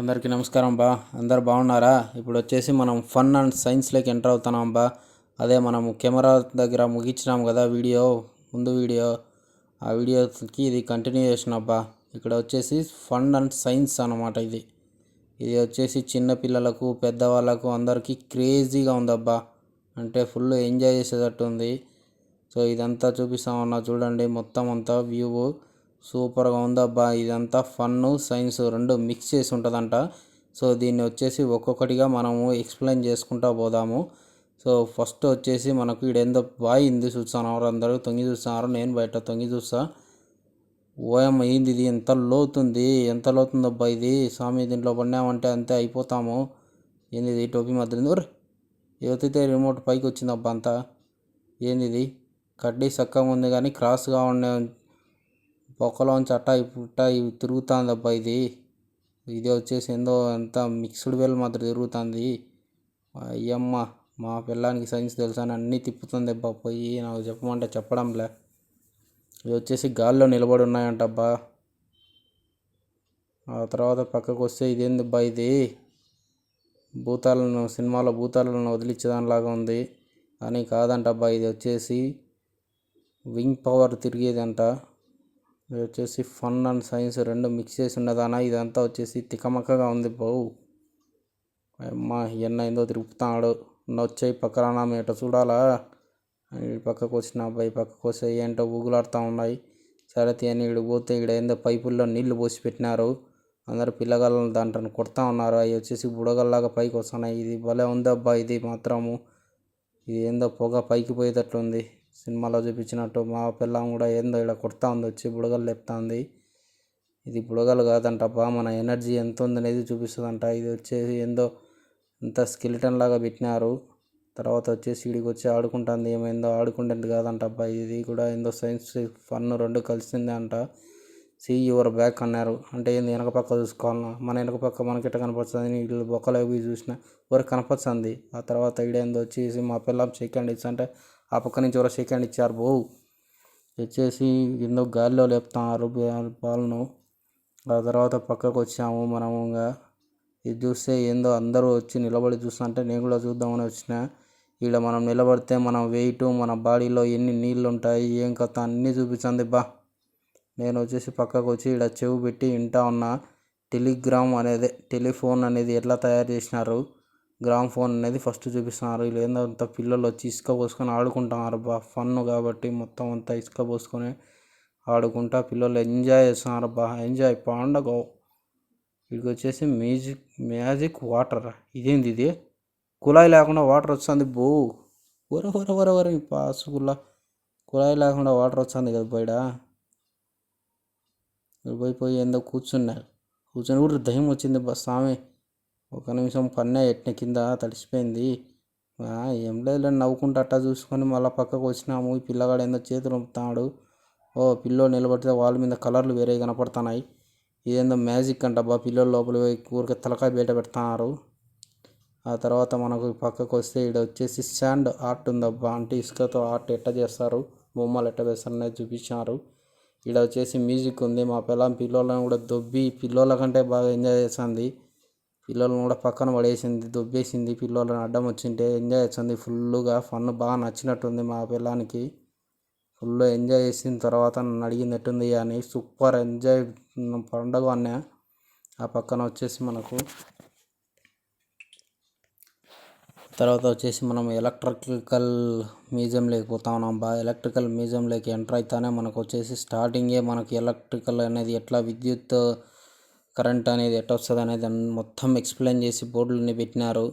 అందరికీ నమస్కారం బా. అందరు బాగున్నారా? ఇప్పుడు వచ్చేసి మనం ఫన్ అండ్ సైన్స్లోకి ఎంటర్ అవుతున్నాం బా. అదే మనము కెమెరా దగ్గర ముగించినాం కదా ముందు వీడియో, ఆ వీడియోకి ఇది కంటిన్యూయేషన్ అబ్బా. ఇక్కడ వచ్చేసి ఫన్ అండ్ సైన్స్ అన్నమాట. ఇది వచ్చేసి చిన్నపిల్లలకు పెద్దవాళ్ళకు అందరికీ క్రేజీగా ఉందబ్బా. అంటే ఫుల్ ఎంజాయ్ చేసేటట్టు ఉంది. సో ఇదంతా చూపిస్తామన్నా చూడండి, మొత్తం అంతా వ్యూ సూపర్గా ఉందబ్బా. ఇదంతా ఫన్ను సైన్స్ రెండు మిక్స్ చేసి ఉంటుందంట. సో దీన్ని వచ్చేసి ఒక్కొక్కటిగా మనము ఎక్స్ప్లెయిన్ చేసుకుంటూ పోదాము. సో ఫస్ట్ వచ్చేసి మనకు ఈడేందో బాయింది చూస్తున్నారు, అందరూ తొంగి చూస్తున్నారు. నేను బయట తొంగి చూస్తా. ఓయమ్మ ఏంది ఇది, ఎంత లోతుందబ్బా ఇది. స్వామి దీంట్లో పడినామంటే అంతే అయిపోతాము. ఏంది ఇది టోపీ మధ్య ఎత్తితే రిమోట్ పైకి వచ్చిందబ్బా అంతా. ఏంది ఇది కడ్డీ చక్కగా ఉంది కానీ క్రాస్గా ఉండే పొక్కలోంచి అట్టా తిరుగుతుందబ్బా ఇది వచ్చేసి ఏందో అంతా మిక్స్డ్ వెల్ మాత్రం తిరుగుతుంది. అయ్యమ్మ, మా పిల్లానికి సైన్స్ తెలుసా అని అన్నీ తిప్పుతుంది అబ్బా. పోయి నాకు చెప్పమంటే చెప్పడంలే. ఇది వచ్చేసి గాల్లో నిలబడి ఉన్నాయంటబ్బా. ఆ తర్వాత పక్కకు వస్తే ఇదేందబ్బా ఇది, సినిమాలో భూతాలను వదిలించేదానిలాగా ఉంది అని కాదంటబ్బా. ఇది వచ్చేసి వింగ్ పవర్ తిరిగేదంట. ఇది వచ్చేసి ఫన్ అండ్ సైన్స్ రెండు మిక్స్ చేసి ఉన్నదానా. ఇదంతా వచ్చేసి తికమక్కగా ఉంది బావు. అమ్మా ఏందో తిరుగుతున్నాడు. వచ్చాయి పక్కన మేట చూడాలా. పక్కకు వచ్చిన అబ్బాయి పక్కకు వస్తే ఏంటో ఊగులాడుతూ ఉన్నాయి. సరే అని ఈడు పోతే ఈడ ఏందో పైపుల్లో నీళ్లు పోసి పెట్టినారు. అందరు పిల్లగాళ్ళని దాంట్లో కొడతా ఉన్నారు. అవి వచ్చేసి బుడగల్లాగా పైకి వస్తున్నాయి. ఇది భలే ఉంది అబ్బా. ఇది మాత్రము ఇది ఏందో పొగ పైకి పోయేటట్లుంది సినిమాలో చూపించినట్టు. మా పిల్లం కూడా ఏందో ఇక్కడ కొడతా ఉంది, వచ్చి బుడగలు లేపుతుంది. ఇది బుడగలు కాదంటబ్బా, మన ఎనర్జీ ఎంత ఉందనేది చూపిస్తుందంట. ఇది వచ్చేసి ఏందో అంత స్కెలిటన్ లాగా పెట్టినారు. తర్వాత వచ్చేసి వీడికి వచ్చి ఆడుకుంటుంది. ఏమైందో ఆడుకుంటుంది కాదంటబ్బా. ఇది కూడా ఏందో సైన్స్ ఫన్ రెండు కలిసిందే అంట. సీ యువర్ బ్యాక్ అన్నారు. అంటే ఏంది వెనక పక్క చూసుకోవాలన్నా, మన వెనక పక్క మనకిట్ట కనపడుతుంది. వీళ్ళు బొక్కలో పోయి చూసిన ఎవరికి కనపడుతుంది. ఆ తర్వాత ఈడేందో వచ్చేసి మా పిల్లం సెకండ్ ఇచ్చి అంటే ఆ పక్క నుంచి ఎవరో సెకండ్ ఇచ్చారు బావు. వచ్చేసి ఏందో గాలిలో లేపుతున్నారు బాల్ను. ఆ తర్వాత పక్కకు వచ్చాము మనము. ఇది చూస్తే ఏందో అందరూ వచ్చి నిలబడి చూస్తుంటే నేను కూడా చూద్దామని వచ్చిన. ఈడ మనం నిలబడితే మన వెయిట్, మన బాడీలో ఎన్ని నీళ్ళు ఉంటాయి, ఏం కథ అన్నీ చూపించింది బా. నేను వచ్చేసి పక్కకు వచ్చి ఈడ చెవు పెట్టి వింటా ఉన్నా. టెలిఫోన్ అనేది ఎట్లా తయారు చేసినారు, గ్రామ్ ఫోన్ అనేది ఫస్ట్ చూపిస్తున్నారు. వీళ్ళు ఏందో అంత పిల్లలు వచ్చి ఇసుక పోసుకొని ఆడుకుంటున్నారు బా. ఫన్ కాబట్టి మొత్తం అంతా ఇసుక పోసుకొని ఆడుకుంటా పిల్లలు ఎంజాయ్ చేస్తున్నారు బా. ఎంజాయ్ పండగ. వీడికి వచ్చేసి మ్యాజిక్ వాటర్. ఇదేంది ఇది, కుళాయి లేకుండా వాటర్ వస్తుంది బో. వర పాసుకుల్లా కుళాయి లేకుండా వాటర్ వస్తుంది కదా బయట. పోయి ఏందో కూర్చొని కూడా దయ్యం వచ్చింది బా స్వామి. ఒక నిమిషం పన్నే ఎట్టిన కింద తడిసిపోయింది. ఏం లేదు నవ్వుకుంటూ అట్టా చూసుకొని మళ్ళీ పక్కకు వచ్చినాము. ఈ పిల్లగాడు ఏందో చేతులు ఉంపుతున్నాడు. పిల్లో నిలబడితే వాళ్ళ మీద కలర్లు వేరే కనపడుతున్నాయి. ఇదేందో మ్యాజిక్ అంటబ్బా. పిల్లలు లోపల ఊరికి తలకాయ బయట పెడుతున్నారు. ఆ తర్వాత మనకు పక్కకు వస్తే ఇక్కడ వచ్చేసి శాండ్ ఆర్ట్ ఉందబ్బా. అంటే ఇసుకతో ఆర్ట్ ఎట్ట చేస్తారు, బొమ్మలు ఎట్ట వేస్తారు అనేది చూపించారు. ఇక్కడ వచ్చేసి మ్యూజిక్ ఉంది. మా పిల్లలను కూడా దొబ్బి పిల్లోల కంటే బాగా ఎంజాయ్ చేస్తుంది. పిల్లలను కూడా పక్కన పడేసింది, దొబ్బేసింది. పిల్లలను అడ్డం వచ్చింటే ఎంజాయ్ చేస్తుంది ఫుల్గా. ఫన్ బాగా నచ్చినట్టుంది మా పిల్లానికి. ఫుల్ ఎంజాయ్ చేసిన తర్వాత నన్ను అడిగింది ఎట్టుంది అని. సూపర్ ఎంజాయ్ పండగ అన్నా. ఆ పక్కన వచ్చేసి మనకు తర్వాత వచ్చేసి మనం ఎలక్ట్రికల్ మ్యూజియంలోకి పోతా ఉన్నాం బా. ఎలక్ట్రికల్ మ్యూజియంలోకి ఎంటర్ అయితేనే మనకు వచ్చేసి స్టార్టింగే మనకి ఎలక్ట్రికల్ అనేది ఎట్లా, విద్యుత్ కరెంట్ అనేది ఎట్లా వస్తుంది అనేది మొత్తం ఎక్స్ప్లెయిన్ చేసి బోర్డులన్నీ పెట్టినారు.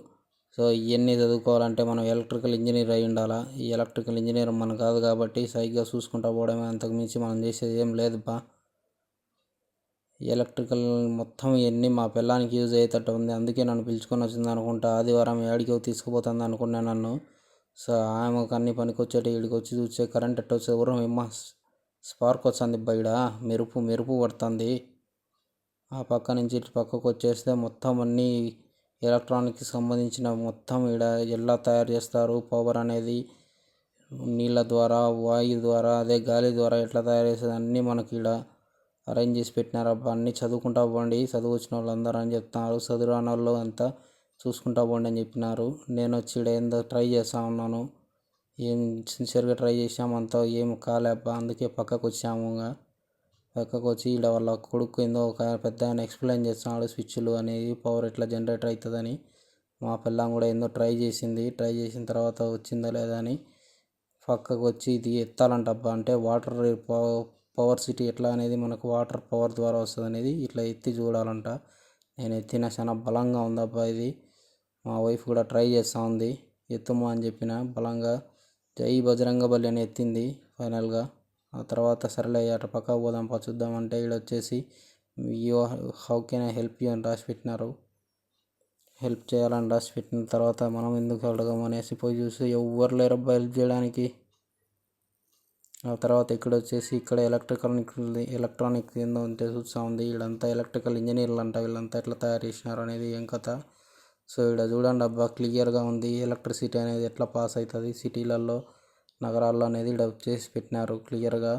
సో ఇవన్నీ చదువుకోవాలంటే మనం ఎలక్ట్రికల్ ఇంజనీర్ అయి ఉండాలా. ఈ ఎలక్ట్రికల్ ఇంజనీర్ మనం కాదు కాబట్టి సరిగ్గా చూసుకుంటా పోవడమే, అంతకుమించి మనం చేసేది ఏం లేదు బా. ఎలక్ట్రికల్ మొత్తం ఇవన్నీ మా పిల్లానికి యూజ్ అయ్యేటట్టు ఉంది. అందుకే నన్ను పిలుచుకొని వచ్చింది అనుకుంటా. ఆదివారం ఏడికి తీసుకుపోతుంది అనుకున్నాను నన్ను. సో ఆమెకు అన్ని పనికి వీడికి వచ్చి చూస్తే కరెంట్ ఎట్ట వచ్చేది ఎవరు ఏమ్మా స్పార్క్ వస్తుంది బయట, మెరుపు పడుతుంది. ఆ పక్క నుంచి ఇటు పక్కకు వచ్చేస్తే మొత్తం అన్నీ ఎలక్ట్రానిక్కి సంబంధించిన మొత్తం ఇక్కడ ఎలా తయారు చేస్తారు, పవర్ అనేది నీళ్ళ ద్వారా, వాయు ద్వారా, అదే గాలి ద్వారా ఎట్లా తయారు చేసేది అన్నీ మనకి ఇక్కడ అరేంజ్ చేసి పెట్టినారబ్బా. అన్నీ చదువుకుంటా పోండి, చదువు వచ్చిన వాళ్ళందరూ అని చెప్తున్నారు. చదువు రాని వాళ్ళు అంతా చూసుకుంటా పోండి అని చెప్పినారు. నేను వచ్చి ఈడ ఏందో ట్రై చేస్తూ ఉన్నాను. ఏం సిన్సియర్గా ట్రై చేసాము, అంతా ఏం కాలేబ్బా. అందుకే పక్కకు వచ్చాము. పక్కకు వచ్చి ఈడ వాళ్ళ కొడుకు ఏందో ఒక పెద్ద ఆయన ఎక్స్ప్లెయిన్ చేస్తున్నాడు స్విచ్లు అనేది, పవర్ ఎట్లా జనరేట్ అవుతుందని. మా పిల్లం కూడా ఏందో ట్రై చేసింది. ట్రై చేసిన తర్వాత వచ్చిందా లేదా అని పక్కకు వచ్చి ఇది ఎత్తాలంటబ్బా. అంటే వాటర్ పవర్ సిటీ ఎట్లా అనేది మనకు వాటర్ పవర్ ద్వారా వస్తుంది అనేది ఇట్లా ఎత్తి చూడాలంట. నేను ఎత్తిన చాలా బలంగా ఉందబ్బా ఇది. మా వైఫ్ కూడా ట్రై చేస్తూ ఉంది. ఎత్తుము అని చెప్పిన బలంగా. జై బజరంగబలి అని ఎత్తింది ఫైనల్గా. ఆ తర్వాత సరేలే అటు పక్కకు పోదాంపా చూద్దామంటే ఈడ వచ్చేసి how can I help you అని రాసి పెట్టినారు. హెల్ప్ చేయాలని రాసి పెట్టిన తర్వాత మనం ఎందుకు అడగమనేసి పోయి చూసి ఎవ్వరు లేరబ్బా హెల్ప్ చేయడానికి. ఆ తర్వాత ఇక్కడ వచ్చేసి ఇక్కడ ఎలక్ట్రానిక్ ఏందో ఉంటే చూస్తూ ఉంది. వీళ్ళంతా ఎలక్ట్రికల్ ఇంజనీర్లు అంట. వీళ్ళంతా ఎట్లా తయారు చేసినారు అనేది ఏం కథ. సో ఇక్కడ చూడండి అబ్బా, క్లియర్గా ఉంది ఎలక్ట్రిసిటీ అనేది ఎట్లా పాస్ అవుతుంది సిటీలలో, నగరాల్లో అనేది ఇక్కడ వచ్చేసి పెట్టినారు క్లియర్గా.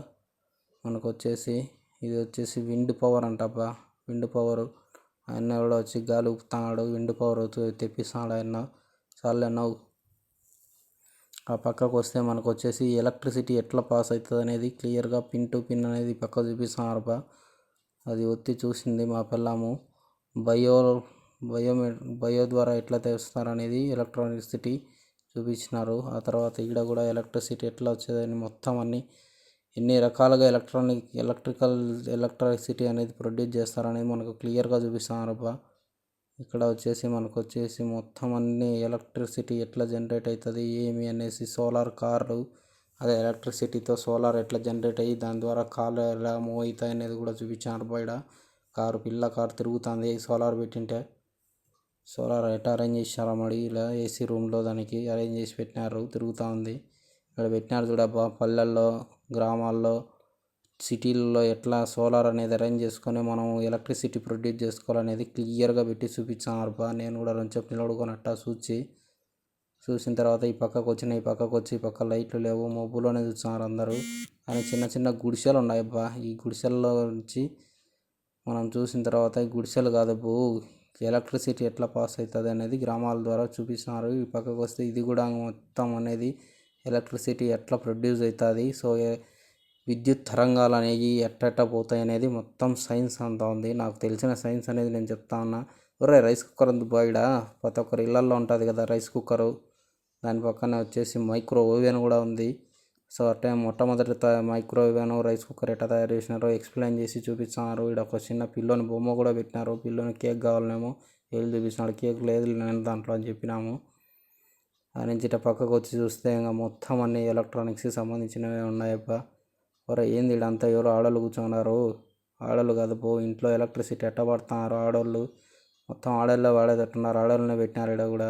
మనకు వచ్చేసి ఇది వచ్చేసి విండ్ పవర్ అంటబ్బా. విండ్ పవర్ ఆయన కూడా వచ్చి గాలి ఊపుతున్నాడు. విండ్ పవర్ తెప్పిస్తున్నాడు ఆయన. చాలే నవ్వు. ఆ పక్కకు వస్తే మనకు వచ్చేసి ఎలక్ట్రిసిటీ ఎట్లా పాస్ అవుతుంది అనేది క్లియర్గా పిన్ టు పిన్ అనేది పక్క చూపిస్తున్నారు బా. అది ఒత్తి చూసింది మా పిల్లము. బయో బయో ద్వారా ఎట్లా తెస్తారు అనేది ఎలక్ట్రానిసిటీ చూపించినారు. ఆ తర్వాత ఇక్కడ కూడా ఎలక్ట్రిసిటీ ఎట్లా వచ్చేదని మొత్తం అన్ని ఎన్ని రకాలుగా ఎలక్ట్రిసిటీ అనేది ప్రొడ్యూస్ చేస్తారనేది మనకు క్లియర్గా చూపిస్తున్నారు బా. ఇక్కడ వచ్చేసి మనకు వచ్చేసి మొత్తం అన్ని ఎలక్ట్రిసిటీ ఎట్లా జనరేట్ అవుతుంది ఏమి అనేసి సోలార్ కార్లు, అదే ఎలక్ట్రిసిటీతో సోలార్ ఎట్లా జనరేట్ అయ్యి దాని ద్వారా కార్లు ఎలా మూవ్ అవుతాయి అనేది కూడా చూపించారు బయట. పిల్ల కారు తిరుగుతుంది సోలార్ పెట్టింటే. సోలార్ ఎట్లా అరేంజ్ చేసినారో మరి ఇలా ఏసీ రూమ్లో దానికి అరేంజ్ చేసి పెట్టినారు, తిరుగుతూ ఉంది. ఇక్కడ పెట్టినారు చూడబ్బా, పల్లెల్లో, గ్రామాల్లో, సిటీల్లో ఎట్లా సోలార్ అనేది అరేంజ్ చేసుకొని మనం ఎలక్ట్రిసిటీ ప్రొడ్యూస్ చేసుకోవాలనేది క్లియర్గా పెట్టి చూపించారు బా. నేను కూడా కొంచెం నిలబడుకొని చూసిన తర్వాత ఈ పక్కకు వచ్చిన, ఈ పక్కకు వచ్చి ఈ పక్క లైట్లు లేవు, మబ్బులోనే చూస్తున్నారు అందరూ. కానీ చిన్న చిన్న గుడిసెలు ఉన్నాయి బా. ఈ గుడిసెల్లో నుంచి మనం చూసిన తర్వాత ఈ గుడిసెలు కాదు బో, ఎలక్ట్రిసిటీ ఎట్లా పాస్ అవుతుంది అనేది గ్రామాల ద్వారా చూపిస్తున్నారు. ఈ పక్కకు వస్తే ఇది కూడా మొత్తం అనేది ఎలక్ట్రిసిటీ ఎట్లా ప్రొడ్యూస్ అవుతుంది, సో విద్యుత్ తరంగాలు అనేవి ఎట్ట పోతాయి అనేది మొత్తం సైన్స్ అంతా ఉంది. నాకు తెలిసిన సైన్స్ అనేది నేను చెప్తా ఉన్నా. రైస్ కుక్కర్ ఉంది బాయిడ, ప్రతి ఒక్కరి ఇళ్ళల్లో ఉంటుంది కదా రైస్ కుక్కరు. దాని పక్కనే వచ్చేసి మైక్రో ఓవెన్ కూడా ఉంది. సో అట్టే మొట్టమొదటి మైక్రో ఓవెన్ రైస్ కుక్కర్ ఎట్లా తయారు చేసినారో ఎక్స్ప్లెయిన్ చేసి చూపిస్తున్నారు. ఇక్కడ ఒక చిన్న పిల్లోని బొమ్మ కూడా పెట్టినారు. పిల్లోని కేక్ కావాలనేమో ఏళ్ళు చూపిస్తున్నాడు. కేక్ లేదు నేను దాంట్లో అని చెప్పినాము. ఆ నుంచి ఇట్లా పక్కకు వచ్చి చూస్తే ఇంకా మొత్తం అన్ని ఎలక్ట్రానిక్స్కి సంబంధించినవి ఉన్నాయబ్బా. ఏంది ఇడంతా ఎవరో ఆడోళ్ళు కూర్చున్నారు. ఆడోళ్ళు కాదు పో, ఇంట్లో ఎలక్ట్రిసిటీ ఎట్ట పడుతున్నారు ఆడోళ్ళు. మొత్తం ఆడోళ్ళే వాడేటట్టున్నారు. ఆడోళ్ళనే పెట్టినారు ఇక్కడ కూడా.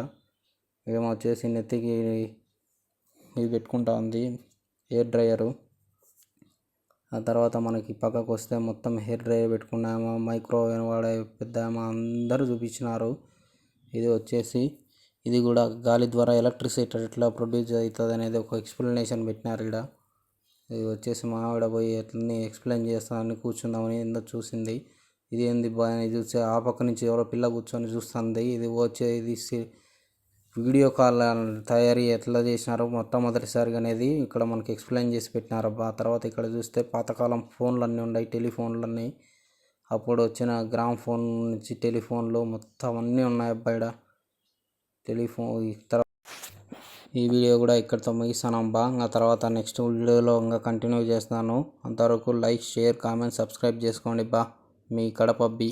ఏమో వచ్చేసి నెత్తికి ఇది పెట్టుకుంటా ఉంది హెయిర్ డ్రైయరు. ఆ తర్వాత మనకి పక్కకు వస్తే మొత్తం హెయిర్ డ్రైయర్ పెట్టుకున్నామో, మైక్రో ఓవెన్ వాడే పెద్దామో అందరూ చూపించినారు. ఇది వచ్చేసి ఇది కూడా గాలి ద్వారా ఎలక్ట్రిసిటీ ఎట్లా ప్రొడ్యూస్ అవుతుంది అనేది ఒక ఎక్స్ప్లెనేషన్ పెట్టినారు ఇక్కడ. ఇది వచ్చేసి మా ఆవిడ పోయి ఎట్లని ఎక్స్ప్లెయిన్ చేస్తానని కూర్చుందామని ఏందో చూసింది. ఇది ఏంది బాగా చూస్తే ఆ పక్క నుంచి ఎవరో పిల్ల కూర్చొని చూస్తుంది. ఇది వీడియో కాల్ తయారీ ఎట్లా చేసినారో మొట్టమొదటిసారిగా అనేది ఇక్కడ మనకి ఎక్స్ప్లెయిన్ చేసి పెట్టినారు. ఆ తర్వాత ఇక్కడ చూస్తే పాతకాలం ఫోన్లన్నీ ఉన్నాయి, టెలిఫోన్లన్నీ. అప్పుడు వచ్చిన గ్రామ్ ఫోన్ నుంచి టెలిఫోన్లు మొత్తం అన్నీ ఉన్నాయి అబ్బాయిడ టెలిఫోన్. ఈ వీడియో కూడా ఇక్కడితో ముగిస్తాను అబ్బా. ఆ తర్వాత నెక్స్ట్ వీడియోలో ఇంకా కంటిన్యూ చేస్తాను. అంతవరకు లైక్, షేర్, కామెంట్, సబ్స్క్రైబ్ చేసుకోండి బా. మీ కడప బి.